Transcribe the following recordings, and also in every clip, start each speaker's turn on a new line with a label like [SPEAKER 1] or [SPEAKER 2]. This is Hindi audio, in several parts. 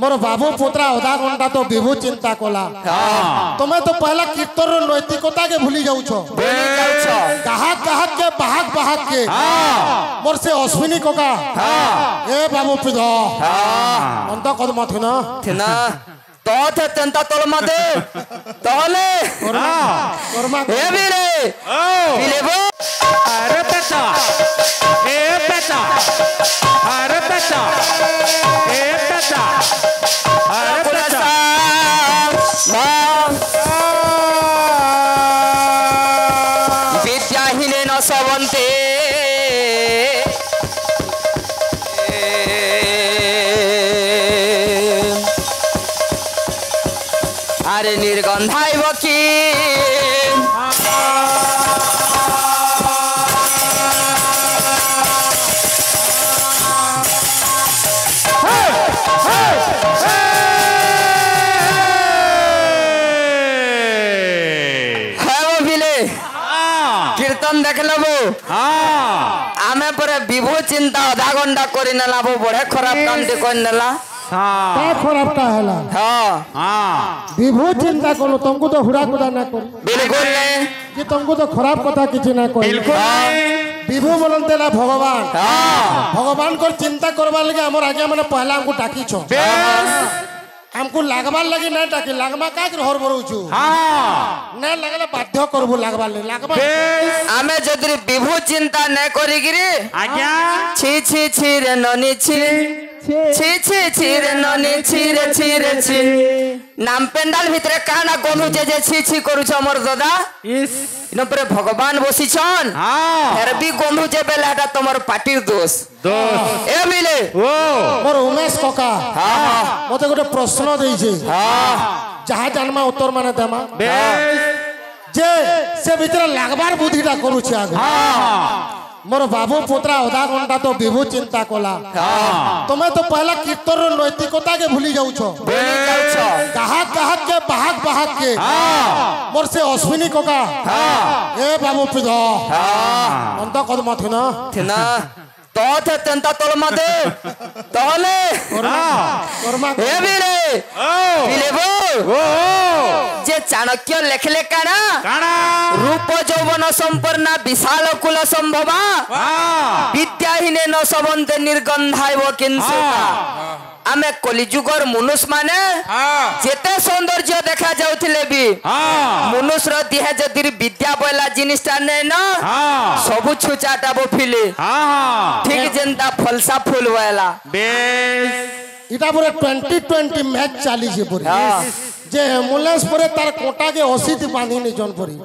[SPEAKER 1] मोर बाबू पुत्रा अधा घंटा तो विभू चिंता कला तुम्हें तो पहला कीर्तन नैतिकता के भूली जाऊ गाहक गाहक के बाहक बाहक के मोर से अश्विनी कोका ए बाबू पिध अंत कदम थिना
[SPEAKER 2] तो थे तेंता तोलमा दे तोले ए बीरे पीले बो
[SPEAKER 3] अरे बेटा ए बेटा अरे बेटा ए बेटा अरे बेटा
[SPEAKER 2] विद्याहीने न सबन्ते अरे निर्गंधाय बकी कीर्तन देख लबो आमे पर विभू चिंता आधा घंटा करी नेला बो बड़े खराब काम दे कोन नेला
[SPEAKER 1] का खराब का हला
[SPEAKER 2] हां
[SPEAKER 1] विभू चिंता करो तुमको तो हुड़ा कुदा ना करो
[SPEAKER 2] बिल्कुल नहीं
[SPEAKER 1] कि तुमको तो खराब कथा किछि ना करो
[SPEAKER 3] बिल्कुल
[SPEAKER 1] विभू बोलते ला भगवान
[SPEAKER 2] हां
[SPEAKER 1] भगवान को चिंता करबा लगे हमर आगे माने पहला हमको टाकी छो हमको लागबार लगी ना टाकी लागमा का हर भरू छु
[SPEAKER 3] हां
[SPEAKER 1] ना लगले बाध्य करबो लागबार ले लागबा
[SPEAKER 2] आमे जदि विभू चिंता न करी गिरी
[SPEAKER 3] आज्ञा
[SPEAKER 2] छी छी छी रे ननी छी छी छी छी रे ननी छी रे छी नाम पेंडाल भितरे काना गोनु जे छी छी करू छ हमर दादा
[SPEAKER 3] इस
[SPEAKER 2] इन पर भगवान बसी छन
[SPEAKER 3] हां
[SPEAKER 2] फेर भी गोनु जे बेलाटा तमर पार्टीर दोष ए मिले
[SPEAKER 3] ओ
[SPEAKER 1] मोर उमेश कोका
[SPEAKER 2] हां
[SPEAKER 1] मते गोटे प्रश्न देई छै
[SPEAKER 2] हां
[SPEAKER 1] जहा जन्मा उत्तर माने देमा
[SPEAKER 3] बेस
[SPEAKER 1] जे से भीतर लागबार बुद्धिटा करू छै आगे
[SPEAKER 3] हां
[SPEAKER 1] मोर बाबू पुत्रा आधा घंटा तो विभू चिंता कला तुम्हें तो पहला कीर्तन नैतिकता के भूली जाऊ गाहक गाहक के बाहक बाहक के मोर से अश्विनी कोका ए बाबू पिध अंत कदम
[SPEAKER 2] थिना तो थे तेंता तोलमा दे तोले ए बीरे पीले बो जे चाणक्य लेखले काना रूप यौवन संपन्ना विशाल कुल संभवा विद्याहीने न सबन्ते निर्गंधाय किंसुता आमे कलिजुगर मनुष्य माने जेते सौंदर्य देखा जाउथिले भी मनुष्य रो देह जदि विद्या बोला जिनिसटा नै न सब छुचाटा बो फिले ठीक जेंता फलसा फूल वाला
[SPEAKER 3] बेस
[SPEAKER 1] इटा पूरे 2020 मैच चाली जे पूरे जे एम्बुलेंस परे तार कोटा के 80 ती बांधी नि जन परी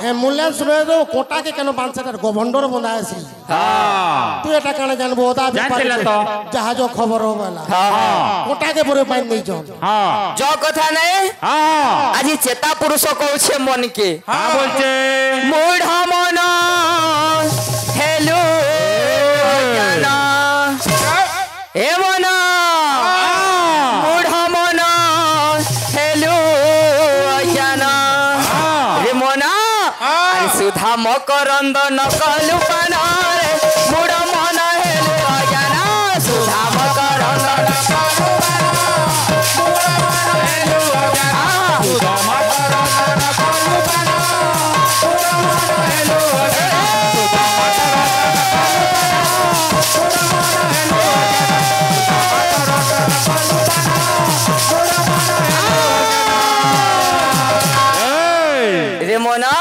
[SPEAKER 1] एम्बुलेंस रे रो कोटा के केनो बांधसे गवंडर बंधा आसी तू एटा काने जानबो ओदा जहाज खबर हो वाला कोटा के पूरे बांध नै जन
[SPEAKER 2] जो कथा नै আজি चेता पुरुष कहछे मन के
[SPEAKER 3] बोलछे
[SPEAKER 2] मूढ़ मन हेलो जाना ए मना सुधा मकरंद नकलु पाना रे मुड़ मन हेलु अजाना सुधा मकरंद नकलु पाना हेलु अजाना सुधा मकरंद नकलु पाना मुड़ मन हेलु अजाना सुधा मकरंद हेलु रे मोना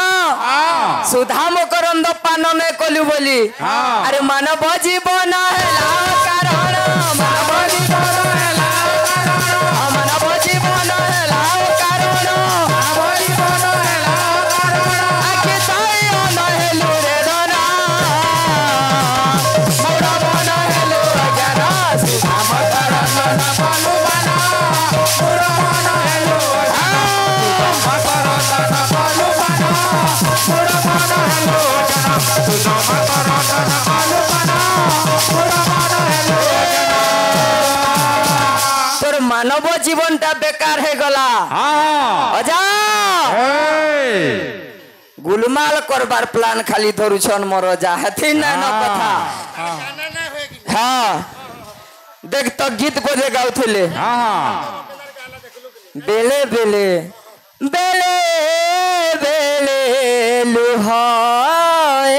[SPEAKER 2] सुधा मकरंद पान ने कलु बोली अरे मानव जीवन हेला कारण मानव जीवन हेला कारण मानव जीवन हेला कारण मानव जीवन हेला कारण आके ताई न हेलु रे धना मोरा मन हेलु अजरा सुधा मकरंद न पालु बना मोरा मन हेलु सुधा मकरंद न पालु बना मोरा मन हेलु सुधा मकरंद न पालु बना मोरा मन हेलु तोर मानव जीवनटा बेकार हे गला अजा गुलमाल करबार प्लान खाली धरुछन मोर जा हथि ना न कथा हां देख तो गीत को जे गाउथिले बेले बेले बेले बेले लुहा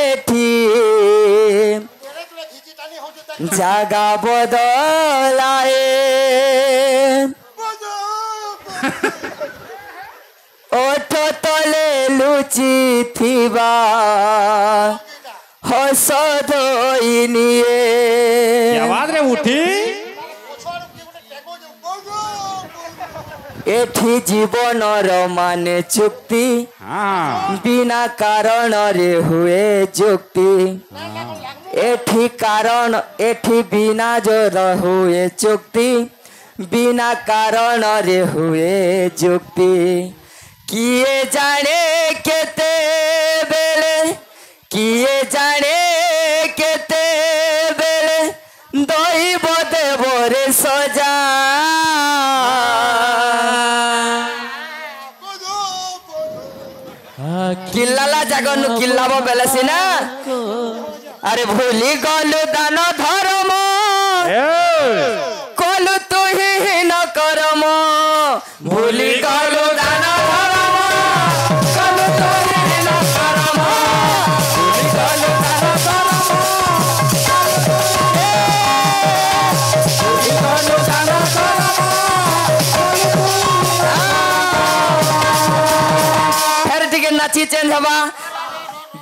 [SPEAKER 2] एठी জাগা বদলায়ে ওঠ তলে লুচি থিবা হস ধই নিয়ে
[SPEAKER 3] आवाज रे उठी
[SPEAKER 2] এঠি জীবনর মানে চুক্তি বিনা কারণরে হুয়ে যুক্তি এঠি কারণ এঠি বিনা জোর হুয়ে চুক্তি বিনা কারণরে হুয়ে যুক্তি কিয়ে জানে কেতে বেলে কিয়ে জানে কেতে বেলে দইব দেবরে সজা কিল্লালা জাগনু কিল্লাব বেলে সিনা আরে ভুলি গলু দান ধর্ম কলু তুহি হীন করম ভুলি গলু দান ধর্ম কলু তুহি হীন করম ভুলি গলু দান ধর্ম ভুলি গলু দান ধর্ম ফের টিকে নাচি চেঞ্জ হবা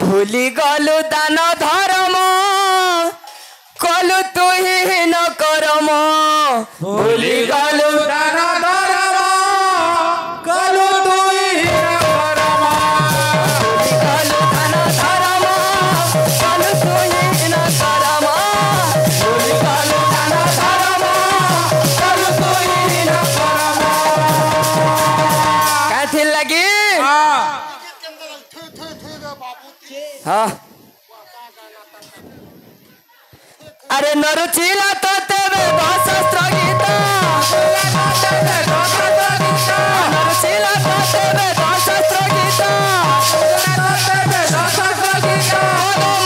[SPEAKER 2] ভুলি গলু দান ধর্ম কলু তুহি হীন করম ভুলি গলু
[SPEAKER 3] দান ধর্ম কলু তুই করম
[SPEAKER 2] ভুলি গলু দান ধর্ম কলু তুহি হীন করম ভুলি গলু দান ধর্ম কলু তুহি হীন করম কাথি লাগি হ্যাঁ আরে নরচিলা তো তেবে শাস্ত্র গীতা নরচিলা তো তেবে শাস্ত্র গীতা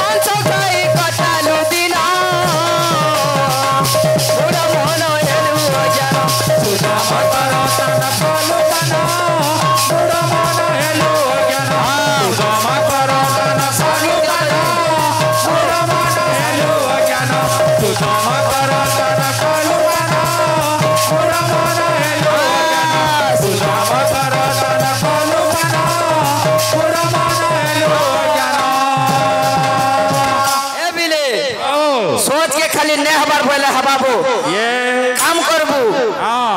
[SPEAKER 2] মঞ্চ খাই কটালু দিন পুরা মন হেলু অজান
[SPEAKER 3] সুধা মতর তন কলু তন পুরা মন হেলু অজ্ঞান সুধা মতর তন কলু তন পুরা মন হেলু অজ্ঞান সুধা মতর তন কলু তন পুরা মন হেলু অজ্ঞান সুধা মতর তন কলু তন পুরা মন হেলু অজ্ঞান
[SPEAKER 2] এ বিলে
[SPEAKER 3] ओ
[SPEAKER 2] सोच के खाली ने हबार बोले हबाबू
[SPEAKER 3] ये
[SPEAKER 2] काम करबू
[SPEAKER 3] हां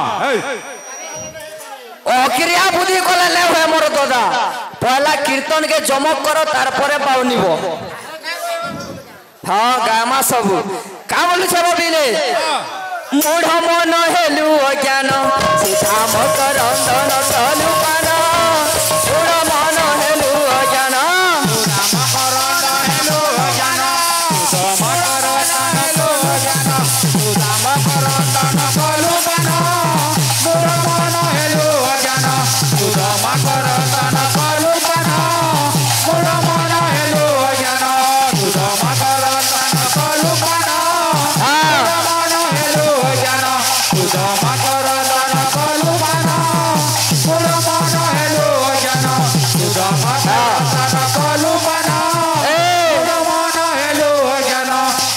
[SPEAKER 2] ও ক্রিয়া বুদ্ধি কলে লে হয় মোর দাদা পয়লা কীর্তন কে জমক করো তারপরে পাউনিব হ্যাঁ গামা সবু কা বলছ বিলে মূঢ় মন হেলু অজ্ঞান সিধা মকর রন্ধন চলু পান মূঢ় মন হেলু অজ্ঞান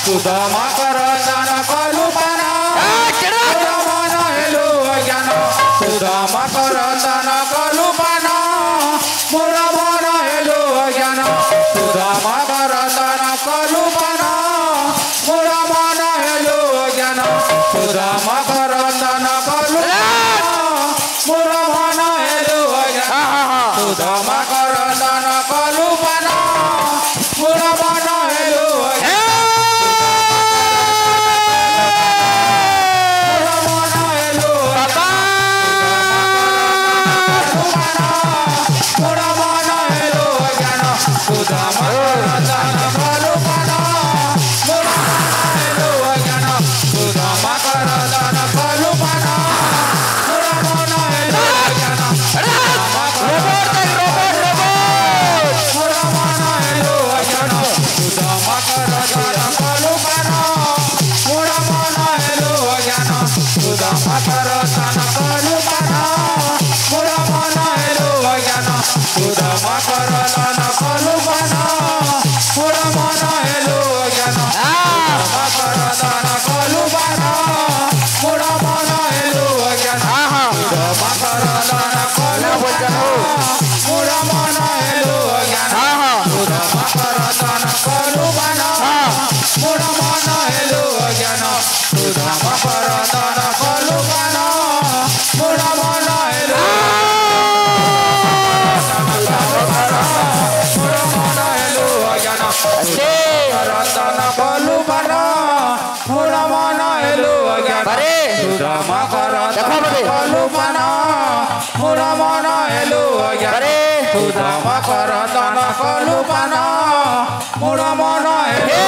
[SPEAKER 3] Sudama karatana kalupana Sudama helu ajana Sudama karatana kalupana Muramana helu ajana Sudama karatana kalupana Muramana helu ajana Sudama karatana kalupana Muramana helu ajana Sudama karatana kalupana Muramana helu ajana Sudama
[SPEAKER 2] देखो बदे
[SPEAKER 3] कलुपन मोर मन हेलु अज्ञान
[SPEAKER 2] अरे
[SPEAKER 3] तू धम कर तन कलुपन मोर मन हेलु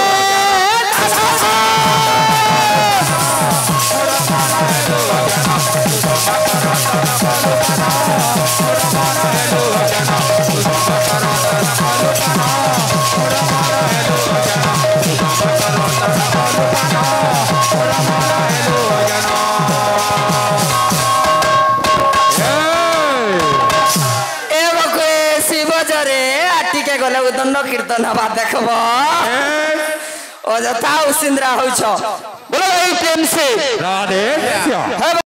[SPEAKER 2] गले उदंड कीर्तन हवा देखब अजथा उसिंद्रा हो बोलो प्रेम से
[SPEAKER 3] राधे